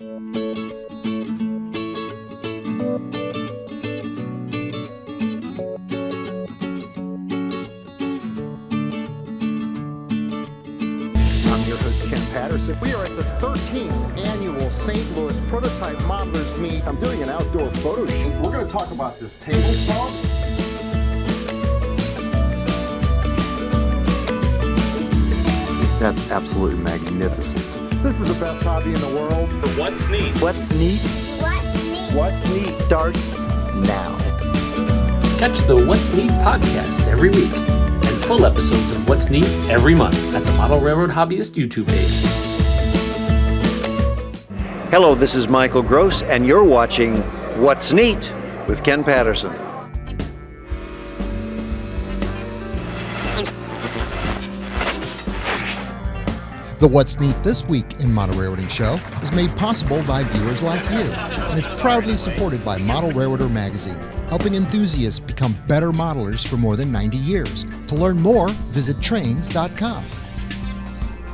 I'm your host, Ken Patterson. We are at the 13th annual St. Louis Prototype Modelers Meet. I'm doing an outdoor photo shoot. We're going to talk about this table saw. That's absolutely magnificent. This is the best hobby in the world. What's neat? What's neat? What's neat? What's neat starts now. Catch the What's Neat podcast every week and full episodes of What's Neat every month at the Model Railroad Hobbyist YouTube page. Hello, this is Michael Gross, and you're watching What's Neat with Ken Patterson. The What's Neat This Week in Model Railroading Show is made possible by viewers like you and is proudly supported by Model Railroader Magazine, helping enthusiasts become better modelers for more than 90 years. To learn more, visit trains.com.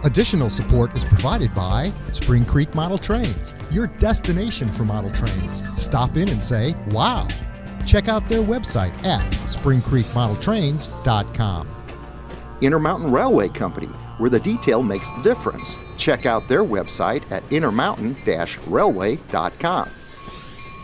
Additional support is provided by Spring Creek Model Trains, your destination for model trains. Stop in and say, wow! Check out their website at springcreekmodeltrains.com. Intermountain Railway Company, where the detail makes the difference. Check out their website at intermountain-railway.com.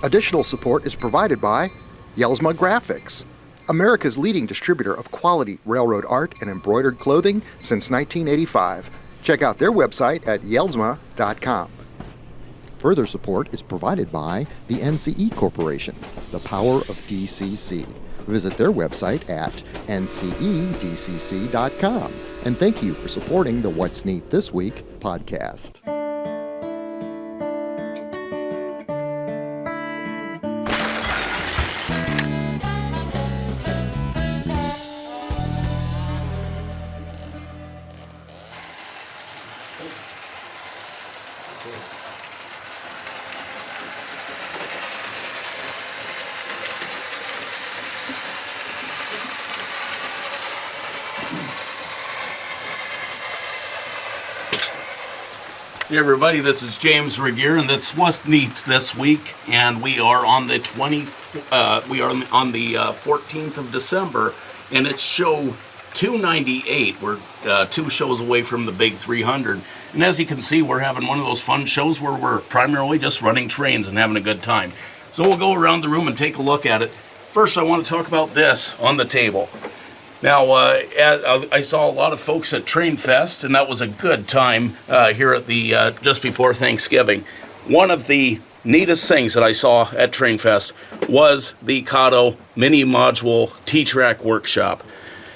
Additional support is provided by Yelsma Graphics, America's leading distributor of quality railroad art and embroidered clothing since 1985. Check out their website at yelsma.com. Further support is provided by the NCE Corporation, the power of DCC. Visit their website at ncedcc.com. And thank you for supporting the What's Neat This Week podcast. Hey everybody, this is James Regier, and that's What's Neat This Week, and we are on the 14th of December, and it's show 298. We're 2 shows away from the big 300, and as you can see, we're having one of those fun shows where we're primarily just running trains and having a good time. So we'll go around the room and take a look at it. First, I want to talk about this on the table. Now, I saw a lot of folks at Trainfest, and that was a good time here at the just before Thanksgiving. One of the neatest things that I saw at Trainfest was the Kato Mini Module T-Track Workshop.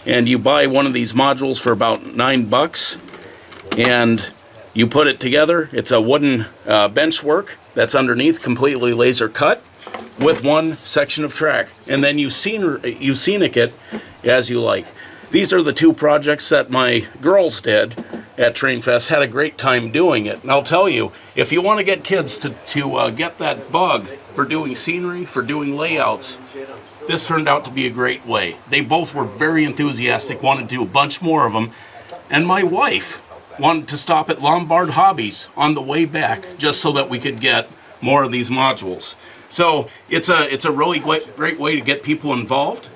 And you buy one of these modules for about $9, and you put it together. It's a wooden bench work that's underneath, completely laser cut, with one section of track, and then you scenic it as you like. These are the 2 projects that my girls did at Trainfest. Had a great time doing it, and I'll tell you, if you want to get kids to get that bug for doing scenery, for doing layouts, this turned out to be a great way. They both were very enthusiastic, wanted to do a bunch more of them, and my wife wanted to stop at Lombard Hobbies on the way back just so that we could get more of these modules. So it's a really great way to get people involved.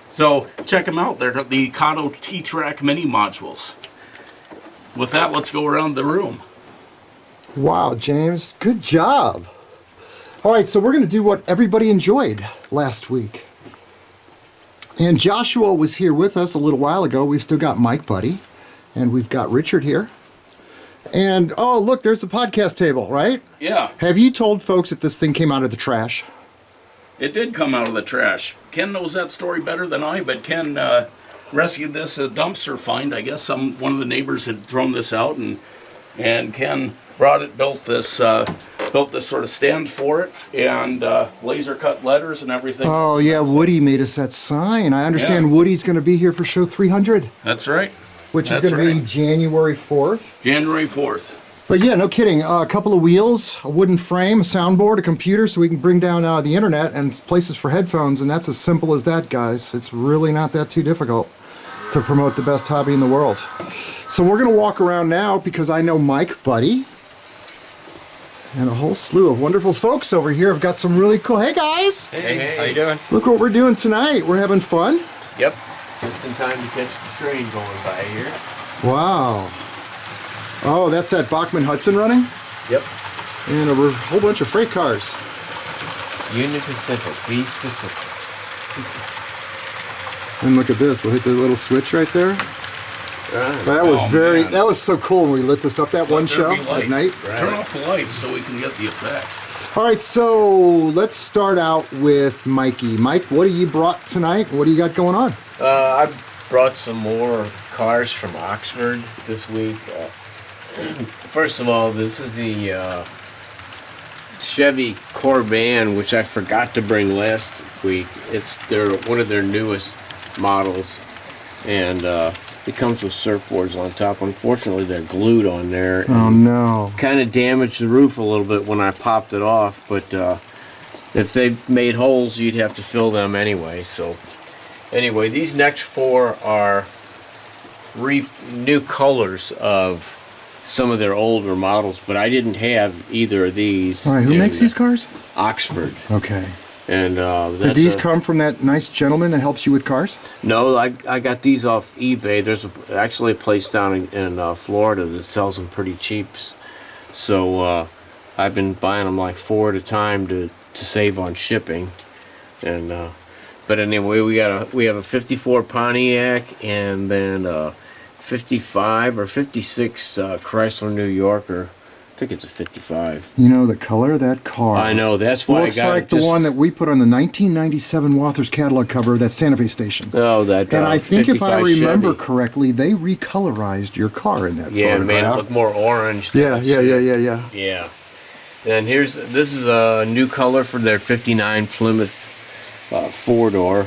So check them out. They're the Kato T-Track Mini Modules. With that, let's go around the room. Wow, James, good job. All right, so we're going to do what everybody enjoyed last week. And Joshua was here with us a little while ago. We've still got Mike Buddy, and we've got Richard here. And, oh, look, there's the podcast table, right? Yeah. Have you told folks that this thing came out of the trash? It did come out of the trash. Ken knows that story better than I, but Ken rescued this a dumpster find. I guess one of the neighbors had thrown this out, and Ken built this sort of stand for it, and laser cut letters and everything. Oh, yeah, Woody made us that sign. I understand Woody's going to be here for show 300. That's right. Which is going to be January 4th. January 4th. But yeah, no kidding. A couple of wheels, a wooden frame, a soundboard, a computer, so we can bring down the internet and places for headphones, and that's as simple as that, guys. It's really not that too difficult to promote the best hobby in the world. So we're going to walk around now because I know Mike Buddy. And a whole slew of wonderful folks over here have got some really cool... Hey, guys! Hey, how you doing? Look what we're doing tonight. We're having fun. Yep. Just in time to catch the train going by here. Wow. Oh, that's that Bachman Hudson running? Yep. And a whole bunch of freight cars. Union Pacific, be specific. And look at this. We'll hit the little switch right there. Right. That was man. that was so cool when we lit this up that one Let show there be light. at night. Turn off the lights so we can get the effect. All right, so let's start out with Mikey. Mike, what have you brought tonight? What do you got going on? I brought some more cars from Oxford this week. First of all, this is the Chevy Corvan, which I forgot to bring last week. It's one of their newest models, and it comes with surfboards on top. Unfortunately, they're glued on there. Oh, no. Kind of damaged the roof a little bit when I popped it off, but if they made holes, you'd have to fill them anyway. So anyway, these next four are new colors of some of their older models, but I didn't have either of these. All right, who makes these cars? Oxford. Okay. And Did these come from that nice gentleman that helps you with cars? No, I got these off eBay. There's actually a place down in Florida that sells them pretty cheap. So I've been buying them like 4 at a time to save on shipping. And but anyway, we have a 54 Pontiac and then a 55 or 56 Chrysler New Yorker. I think it's a 55. You know, the color of that car. I know, that's why looks I got like it. the one that we put on the 1997 Walther's catalog cover of that Santa Fe station. Oh, that. And I think if I 55 remember Chevy. correctly, they recolorized your car in that Yeah, photograph. man, it looked more orange. Yeah. Yeah. And this is a new color for their 59 Plymouth 4-door,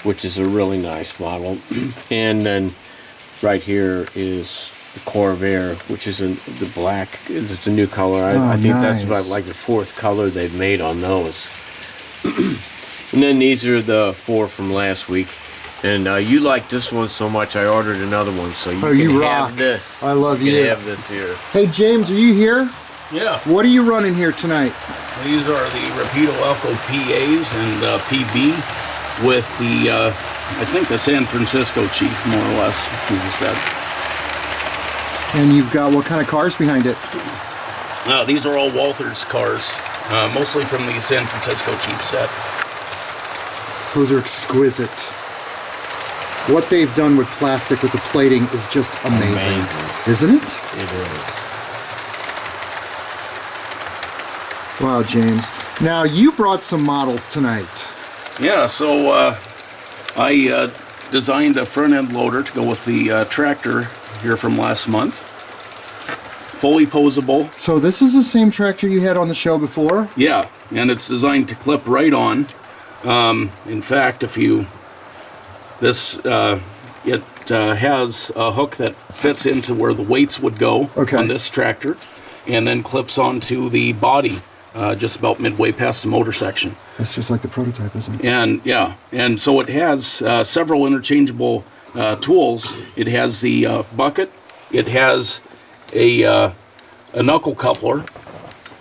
which is a really nice model. And then right here is the Corvair, which is in the black. It's a new color. I think that's nice. about like the 4th color they've made on those. And then these are the 4 from last week. And you like this one so much, I ordered another one, so you can you have rock. this. I love you. you. Can have this here. Hey, James, are you here? Yeah. What are you running here tonight? These are the Rapido Elko PAs and PB with the, I think the San Francisco Chief, more or less, is the set. And you've got what kind of cars behind it? These are all Walther's cars, mostly from the San Francisco Chief set. Those are exquisite. What they've done with plastic with the plating is just amazing. Isn't it? It is. Wow, James. Now, you brought some models tonight. Yeah, so I designed a front end loader to go with the tractor here from last month. Fully posable. So this is the same tractor you had on the show before? Yeah, and it's designed to clip right on. In fact, it has a hook that fits into where the weights would go on this tractor, and then clips onto the body just about midway past the motor section. That's just like the prototype, isn't it? And yeah, and so it has several interchangeable tools. It has the bucket. It has a knuckle coupler.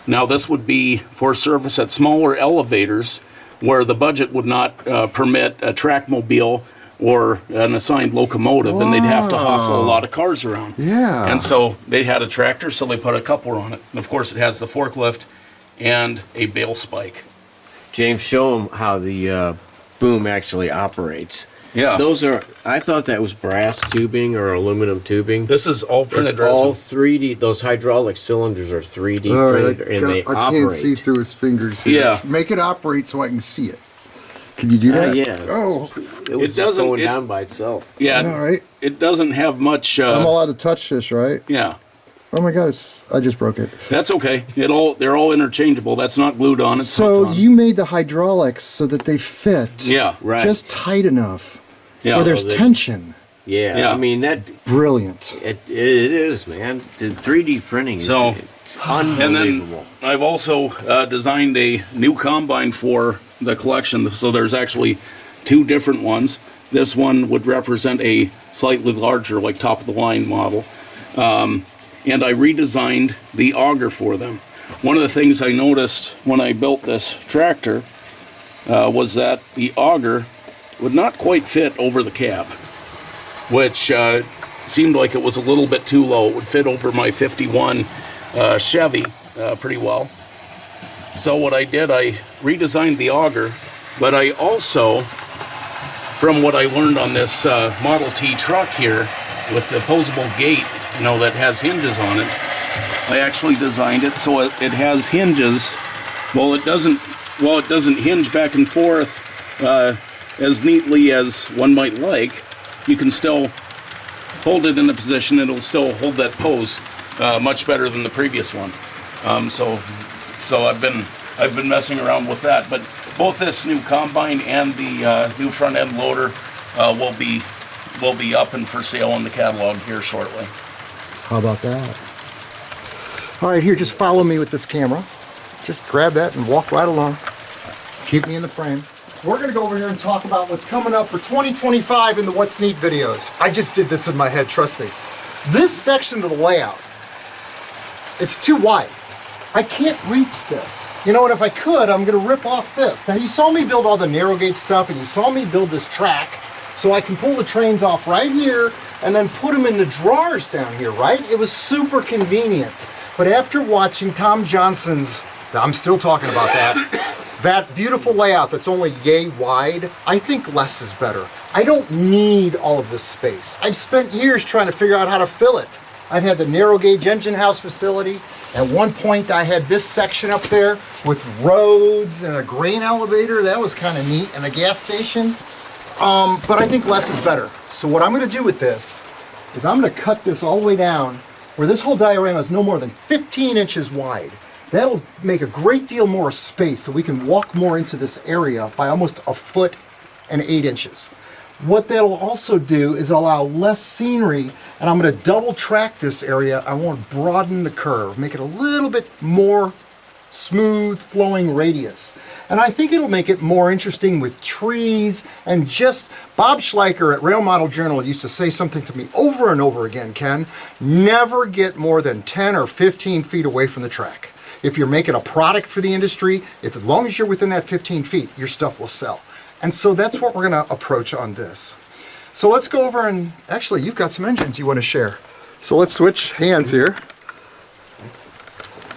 Now this would be for service at smaller elevators where the budget would not permit a trackmobile or an assigned locomotive, and they'd have to hustle a lot of cars around. Yeah. And so they had a tractor, so they put a coupler on it. And of course it has the forklift and a bale spike. James, show them how the boom actually operates. Yeah. I thought that was brass tubing or aluminum tubing. This is all printed It's all resin. 3D. Those hydraulic cylinders are 3D printed, and they I operate. can't see through his fingers here. Yeah. Make it operate so I can see it. Can you do that? Yeah. Oh, It was It just doesn't- going it- down by itself. Yeah. all right. It doesn't have much. I'm allowed to touch this, right? Yeah. Oh my God, I just broke it. That's okay. They're all interchangeable. That's not glued on. It's So hooked on. you made the hydraulics so that they fit Yeah. Right. just tight enough Yeah. where there's Oh, they- tension. Yeah. Yeah. I mean, that Brilliant. it is, man. The 3D printing is So, it's And then unbelievable. I've also designed a new combine for the collection. So there's actually 2 different ones. This one would represent a slightly larger, like top of the line model. And I redesigned the auger for them. one of the things I noticed when I built this tractor was that the auger would not quite fit over the cab, which seemed like it was a little bit too low. It would fit over my 51 Chevy pretty well. So what I did, I redesigned the auger, but I also, from what I learned on this Model T truck here with the opposable gate, that has hinges on it, I actually designed it so it has hinges. While it doesn't hinge back and forth as neatly as one might like, you can still hold it in a position. It'll still hold that pose much better than the previous one. So I've been messing around with that. But both this new combine and the new front end loader will be up and for sale in the catalog here shortly. How about that? All right, here, just follow me with this camera. Just grab that and walk right along. Keep me in the frame. We're gonna go over here and talk about what's coming up for 2025 in the What's Neat videos. I just did this in my head, trust me. This section of the layout, it's too wide. I can't reach this. And if I could, I'm gonna rip off this. Now, you saw me build all the narrow gauge stuff, and you saw me build this track so I can pull the trains off right here and then put them in the drawers down here, right? It was super convenient. But after watching Tom Johnson's, I'm still talking about that beautiful layout that's only yay wide, I think less is better. I don't need all of this space. I've spent years trying to figure out how to fill it. I've had the narrow gauge engine house facility. At one point I had this section up there with roads and a grain elevator. That was kind of neat, and a gas station. But I think less is better. So what I'm gonna do with this is I'm gonna cut this all the way down where this whole diorama is no more than 15 inches wide. That'll make a great deal more space so we can walk more into this area by almost 1 foot and 8 inches. What that'll also do is allow less scenery, and I'm going to double track this area. I want to broaden the curve, make it a little bit more smooth flowing radius. And I think it'll make it more interesting with trees and just, Bob Schleicher at Rail Model Journal used to say something to me over and over again, Ken, never get more than 10 or 15 feet away from the track. If you're making a product for the industry, as long as you're within that 15 feet, your stuff will sell. And so that's what we're gonna approach on this. So let's go over and, actually, you've got some engines you wanna share. So let's switch hands here.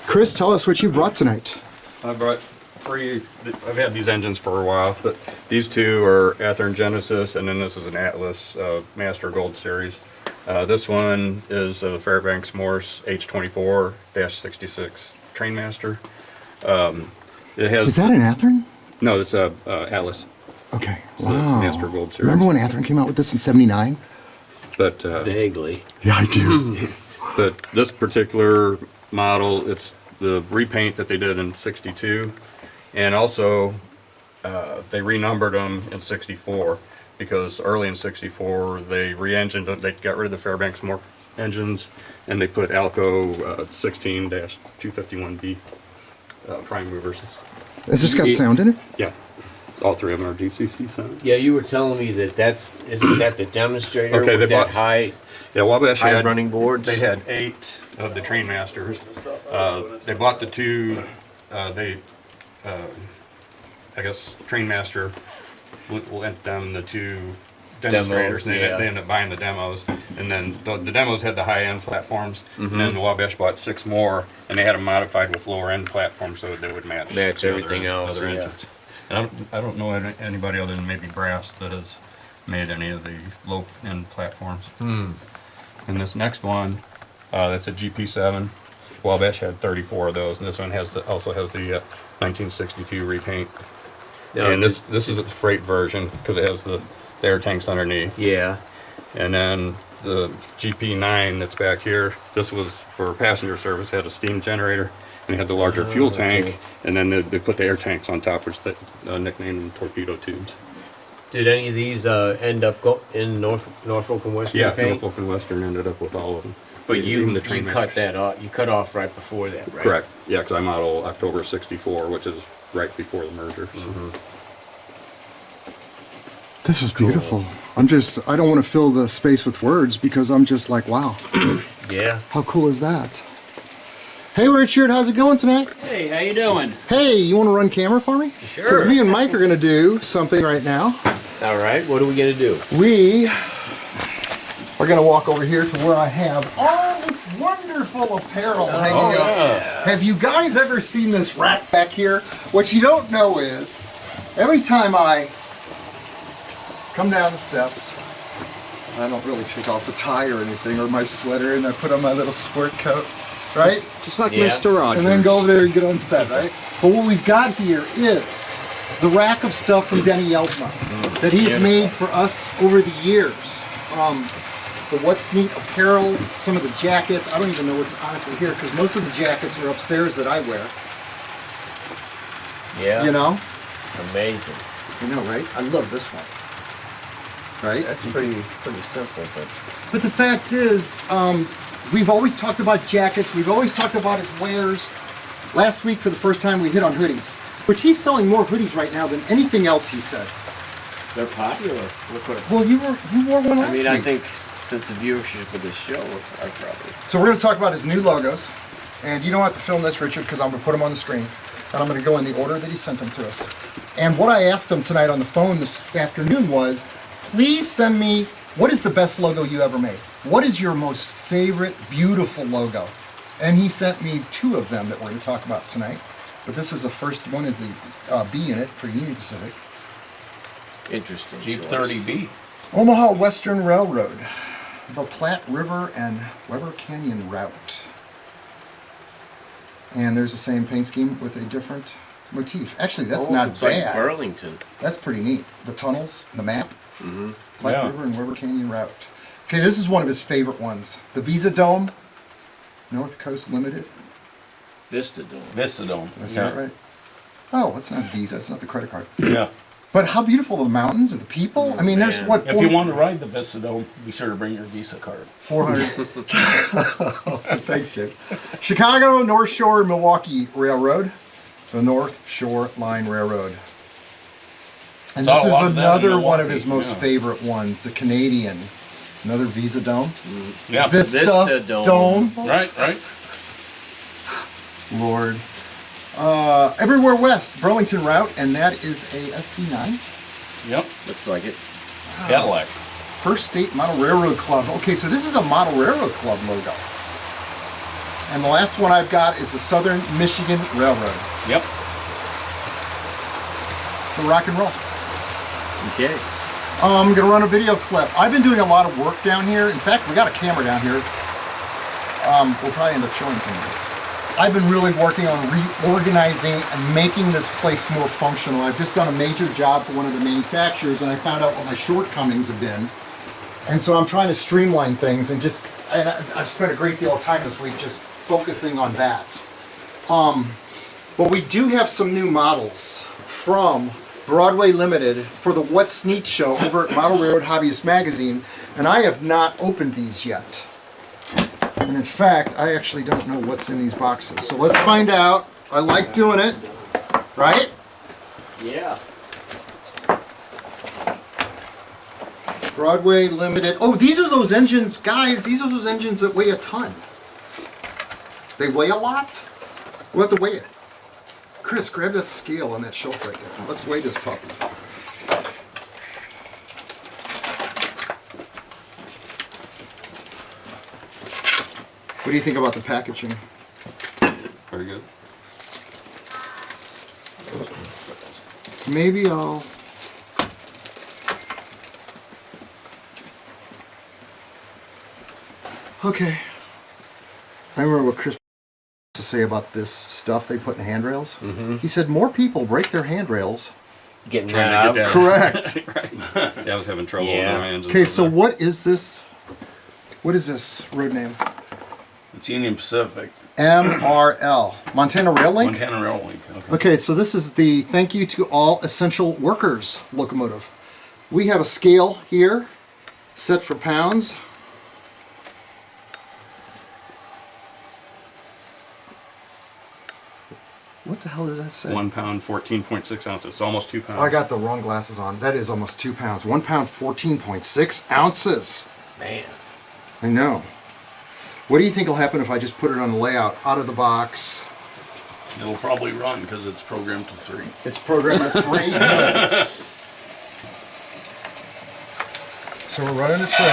Chris, tell us what you brought tonight. I brought 3, I've had these engines for a while, but these 2 are Athearn Genesis, and then this is an Atlas Master Gold Series. This one is a Fairbanks Morse H24-66 Trainmaster. It has. Is that an Athearn? No, it's a Atlas. Okay. It's Wow. a Master Gold Series. Remember when Athearn came out with this in '79? But Vaguely. Yeah, I do. but this particular model, it's the repaint that they did in '62, and also they renumbered them in '64 because early in '64 they re-engined them. They got rid of the Fairbanks Morse engines, and they put Alco 16-251B prime movers. Has this got sound in it? Yeah, all 3 of them are DCC sound. Yeah, you were telling me isn't that the demonstrator Okay, with they that bought- high Yeah, Wabash high had running boards? They had 8 of the Trainmasters. They bought the 2. I guess Trainmaster lent them the 2 demonstrators, Demos, and yeah. they ended up buying the demos. And then the demos had the high-end platforms, and then the Wabash bought 6 more, and they had them modified with lower-end platforms so that they would match the everything else. other Yeah. engines. And I don't know anybody other than maybe Brass that has made any of the low-end platforms. And this next one, that's a GP7. Wabash had 34 of those, and this one also has the 1962 repaint. Yeah, And this is a freight version because it has the air tanks underneath. Yeah. And then the GP9 that's back here, this was for passenger service. It had a steam generator, and it had the larger fuel tank, okay. and then they put the air tanks on top, which they nicknamed them torpedo tubes. Did any of these end up in Norfolk and Western Yeah, paint? Norfolk and Western ended up with all of them. But Even you Trainmasters. cut that off. You cut off right before that, right? Correct. Yeah, because I model October '64, which is right before the merger. So. This is beautiful. I don't want to fill the space with words because I'm just like, wow, Yeah. how cool is that? Hey Richard, how's it going tonight? Hey, how you doing? Hey, you want to run camera for me? Sure. Because me and Mike are going to do something right now. All right, what are we gonna do? We are going to walk over here to where I have all this wonderful apparel hanging up. Have you guys ever seen this rack back here? What you don't know is, every time I come down the steps, I don't really take off a tie or anything, or my sweater, and I put on my little sport coat, right? Just like Yeah. Mr. Rogers. And then go over there and get on set, right? But what we've got here is the rack of stuff from Denny Yelsma that he's made for us over the years. The What's Neat apparel, some of the jackets. I don't even know what's honestly here because most of the jackets are upstairs that I wear. Yeah. You know? Amazing. You know, right? I love this one. Right? That's pretty simple, But the fact is, we've always talked about jackets. We've always talked about his wares. Last week, for the first time, we hit on hoodies, which he's selling more hoodies right now than anything else, he said. they're popular. Look what. Well, you wore one last I mean, week. I think since the viewership of this show, I probably. So we're going to talk about his new logos. And you don't have to film this, Richard, because I'm going to put them on the screen. And I'm going to go in the order that he sent them to us. And what I asked him tonight on the phone this afternoon was, please send me, what is the best logo you ever made? What is your most favorite, beautiful logo? And he sent me 2 of them that we're going to talk about tonight. But this is the first one, is the B unit for Union Pacific. Interesting. Jeep choice. 30B. Omaha Western Railroad, the Platte River and Weber Canyon route. And there's the same paint scheme with a different motif. Actually, that's not looks like bad. Burlington. That's pretty neat. The tunnels, the map, Platte Yeah. River and Weber Canyon route. Okay, this is one of his favorite ones. The Visa Dome, North Coast Limited. Vista Dome. Vistadome. Did I say that right? Oh, it's not Visa. It's not the credit card. Yeah. But how beautiful the mountains and the people. I mean, there's man. what, If you want to ride the Vistadome, be sure to bring your Visa card. 400. Thanks, James. Chicago, North Shore, Milwaukee Railroad. The North Shore Line Railroad. And Saw this a is lot of that in another one of Milwaukee, his most yeah. favorite ones, the Canadian. Another Visa Dome. Yeah. Vista Dome. Dome. Right. Lord. Everywhere West, Burlington route, and that is a SD9. Yep. Looks like it. Cadillac. First State Model Railroad Club. Okay, so this is a Model Railroad Club logo. And the last one I've got is the Southern Michigan Railroad. Yep. So rock and roll. Okay. I'm gonna run a video clip. I've been doing a lot of work down here. In fact, we got a camera down here. We'll probably end up showing some of it. I've been really working on reorganizing and making this place more functional. I've just done a major job for one of the manufacturers, and I found out what my shortcomings have been. And so I'm trying to streamline things, and I've spent a great deal of time this week just focusing on that. But we do have some new models from Broadway Limited for the What's Neat show over at Model Railroad Hobbyist Magazine, and I have not opened these yet. And in fact, I actually don't know what's in these boxes. So let's find out. I like doing it, right? Yeah. Broadway Limited. Oh, these are those engines, guys. These are those engines that weigh a ton. They weigh a lot? We'll have to weigh it. Chris, grab that scale on that shelf right there. Let's weigh this puppy. What do you think about the packaging? Very good. Maybe I'll... Okay. I remember what Chris used to say about this stuff they put in handrails. He said more people break their handrails. Getting Trying that to get out. that. Correct. Right. Yeah, I was having trouble with Yeah. my hands. and Okay, stuff so there. what is this? What is this road name? It's Union Pacific. MRL. Montana Rail Link? Montana Rail Link. Okay. Okay, so this is the thank you to all essential workers locomotive. We have a scale here set for pounds. What the hell does that say? 1 pound, 14.6 ounces. So almost 2 pounds. Oh, I got the wrong glasses on. That is almost 2 pounds. 1 pound, 14.6 ounces. Man. I know. What do you think will happen if I just put it on the layout, out of the box? It'll probably run because it's programmed to 3. It's programmed to 3. So we're running a train.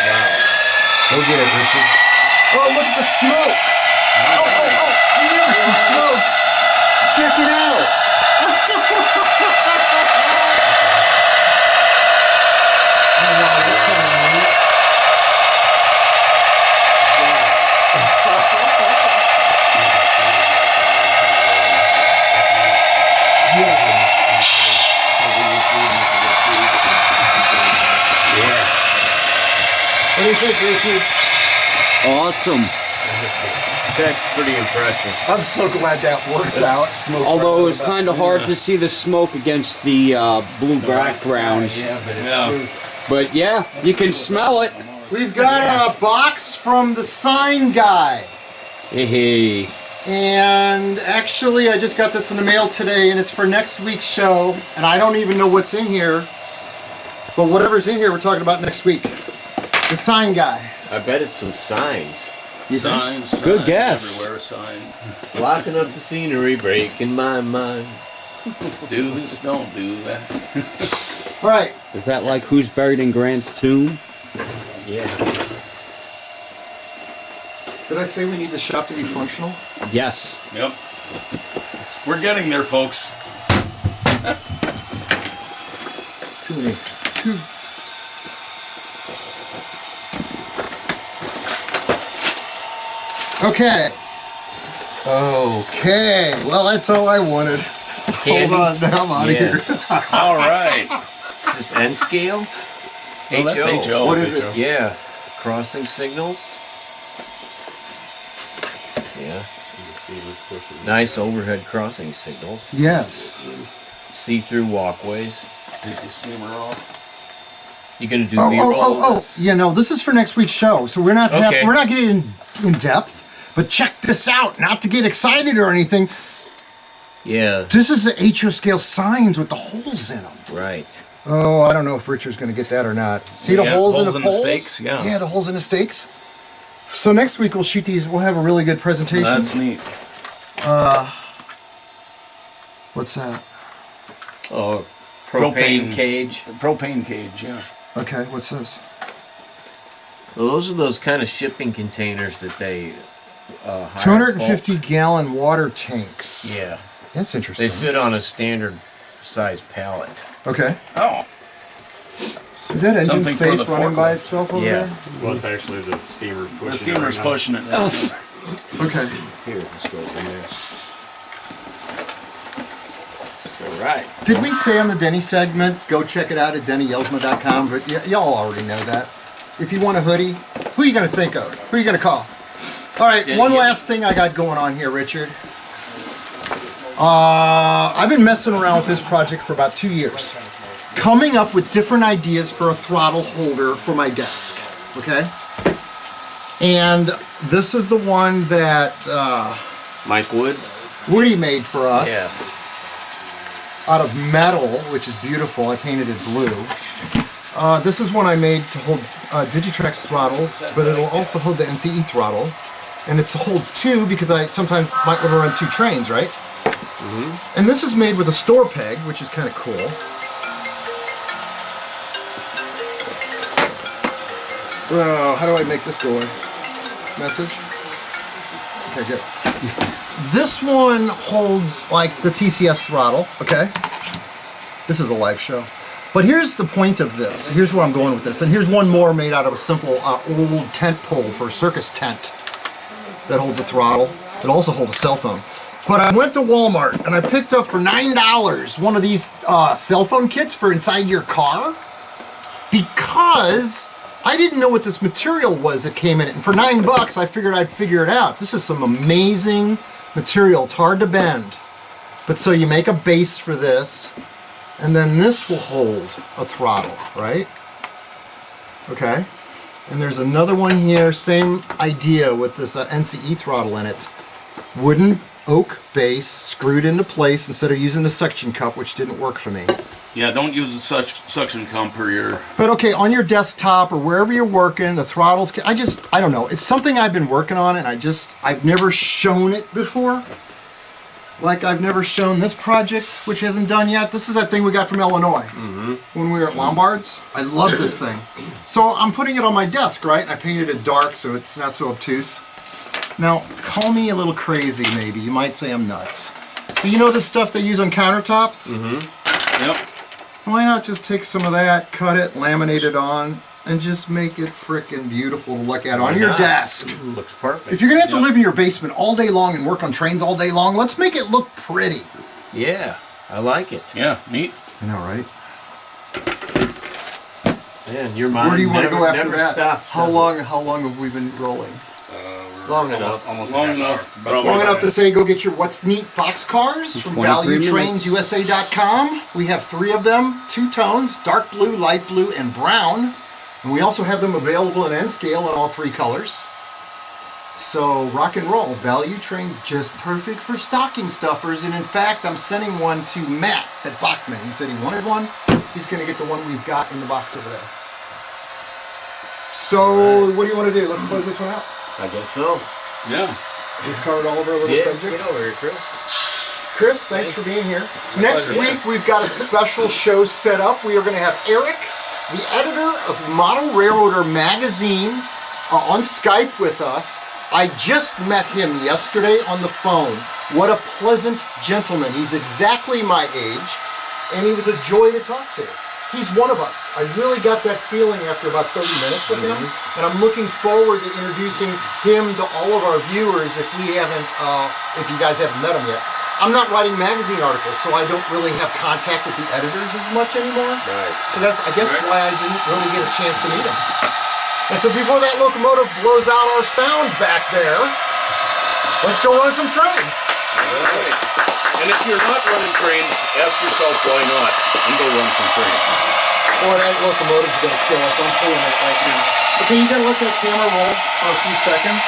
Wow. Go get it, Richard. Oh, look at the smoke. Oh. You never see smoke. Check it out. Oh, wow, that's kind of neat. Yeah. What do you think, Richard? Awesome. That's pretty impressive. I'm so glad that worked out. Although it was kind of hard to see the smoke against the blue background. But yeah, you can smell it. We've got a box from the sign guy. Hey. And actually, I just got this in the mail today, and it's for next week's show. And I don't even know what's in here. But whatever's in here, we're talking about next week. The sign guy. I bet it's some signs. Signs. Good guess. Everywhere, sign. Blocking up the scenery, breaking my mind. Do this, don't do that. All right. Is that like Who's Buried in Grant's Tomb? Yeah. Did I say we need the shop to be functional? Yes. Yep. We're getting there, folks. Too many. Too. Okay. Okay. Well, that's all I wanted. Candy? Hold on. Now I'm out of Yeah. here. All right. Is this N scale? Well, that's HO. What is it? Yeah. Crossing signals. Yeah. Nice overhead crossing signals. Yes. See-through walkways. Take the steamer off. You gonna do B-roll? Oh. Yeah, no, this is for next week's show, so we're not Okay. we're not getting in depth. But check this out. Not to get excited or anything. Yeah. This is the HO scale signs with the holes in them. Right. Oh, I don't know if Richard's going to get that or not. See the Yeah, holes in holes the in the poles? stakes, yeah. Yeah, the holes in the stakes. So next week we'll shoot these. We'll have a really good presentation. That's neat. What's that? Oh, propane cage. Propane cage, yeah. Okay, what's this? Well, those are those kind of shipping containers that they hire. 250 gallon water tanks. Yeah. That's interesting. They fit on a standard size pallet. Okay. Oh. Is that engine Something for safe the running by forklift. itself over Yeah. there? Well, it's actually the steamer's pushing The it steamer's right now. pushing it. Okay. Here, let's go in there. All right. Did we say on the Denny segment, go check it out at DennyYelsma.com? But y'all already know that. If you want a hoodie, who are you going to think of? Who are you going to call? All right, Denny one Yelsma. last thing I got going on here, Richard. I've been messing around with this project for about 2 years. Coming up with different ideas for a throttle holder for my desk, okay? And this is the one that Mike Wood. Woody made for us. Yeah. Out of metal, which is beautiful. I painted it blue. This is one I made to hold Digitrex throttles, but it'll also hold the NCE throttle. And it holds two because I sometimes might want to run 2 trains, right? Mm-hmm. And this is made with a store peg, which is kind of cool. Well, how do I make this go away? Message? Okay, good. This one holds like the TCS throttle, okay? This is a live show. But here's the point of this. Here's where I'm going with this. And here's one more made out of a simple old tent pole for a circus tent that holds a throttle. It also holds a cell phone. But I went to Walmart and I picked up for $9 one of these cell phone kits for inside your car because I didn't know what this material was that came in it. And for $9, I figured I'd figure it out. This is some amazing material. It's hard to bend. But so you make a base for this, and then this will hold a throttle, right? Okay. And there's another one here, same idea with this NCE throttle in it. Wooden oak base screwed into place instead of using the suction cup, which didn't work for me. Yeah, don't use a suction cup per year. But okay, on your desktop or wherever you're working, the throttles, I don't know. It's something I've been working on and I've never shown it before. Like I've never shown this project, which hasn't done yet. This is that thing we got from Illinois when we were at Lombard's. I love this thing. So I'm putting it on my desk, right? And I painted it dark so it's not so obtuse. Now, call me a little crazy maybe. You might say I'm nuts. But you know the stuff they use on countertops? Yep. Why not just take some of that, cut it, laminate it on, and just make it frickin' beautiful to look at on your desk? Looks perfect. If you're gonna have to live in your basement all day long and work on trains all day long, let's make it look pretty. Yeah, I like it. Yeah, neat. I know, right? Man, your mind Where do you want to go after never that? stops, How does long have we been rolling? Long enough. Almost Long half hour. enough. About Long enough to say go get your What's Neat boxcars from 23 minutes. ValueTrainsUSA.com. We have 3 of them, 2 tones, dark blue, light blue, and brown. And we also have them available in N scale in all 3 colors. So rock and roll. Value Train, just perfect for stocking stuffers. And in fact, I'm sending one to Matt at Bachman. He said he wanted one. He's going to get the one we've got in the box over there. So what do you want to do? Let's close this one out. I guess so. Yeah. We've covered all of our little subjects. Get over here, Chris. Chris, thanks for being here. Next week, we've got a special show set up. We are going to have Eric, the editor of Model Railroader magazine, on Skype with us. I just met him yesterday on the phone. What a pleasant gentleman. He's exactly my age, and he was a joy to talk to. He's one of us. I really got that feeling after about 30 minutes with him, and I'm looking forward to introducing him to all of our viewers if you guys haven't met him yet. I'm not writing magazine articles, so I don't really have contact with the editors as much anymore. Right. So that's, I guess, why I didn't really get a chance to meet him. And so before that locomotive blows out our sound back there, let's go run some trains. All right. And if you're not running trains, ask yourself why not, and go run some trains. Boy, that locomotive's gonna kill us. I'm pulling it right now. Okay, you gotta let that camera roll for a few seconds,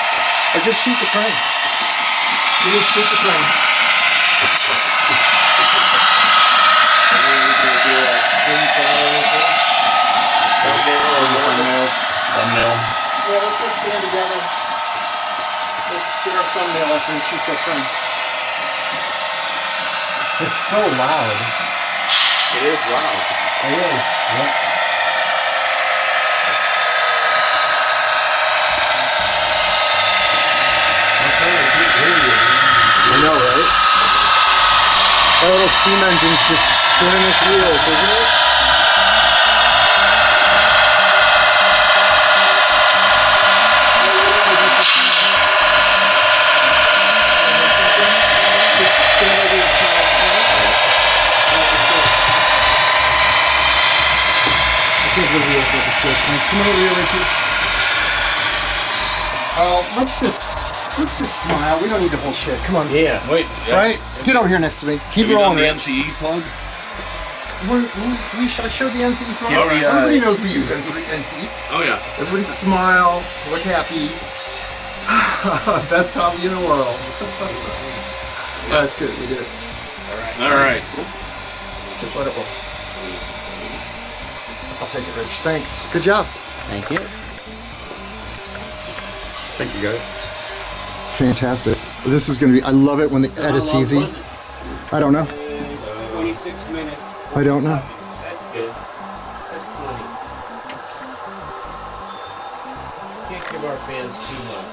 or just shoot the train. You need to shoot the train. Thumbnail. Yeah, let's just stand together. Let's get our thumbnail after he shoots that train. It's so loud. It is loud. It is. Yep. I know, right? That little steam engine's just spinning its wheels, isn't it? Just stand over and smile. I can't believe we opened up the switch. Nice. Come on over here, Richie. Let's just smile. We don't need the whole shit. Come on. Yeah. Wait. Yeah. Right? Get over here next to me. Keep Have you done rolling, the Rich. NCE plug? I showed the NCE throttle. Yeah, yeah. Everybody knows we use NCE. Oh, yeah. Everybody smile. Look happy. Best hobby in the world. Oh, that's good. We did it. All right. Just let it roll. I'll take it, Rich. Thanks. Good job. Thank you. Thank you, guys. Fantastic. This is going to be, I love it when the edit's easy. I don't know. 26 minutes. I don't know. That's good. That's plenty. Can't give our fans too much.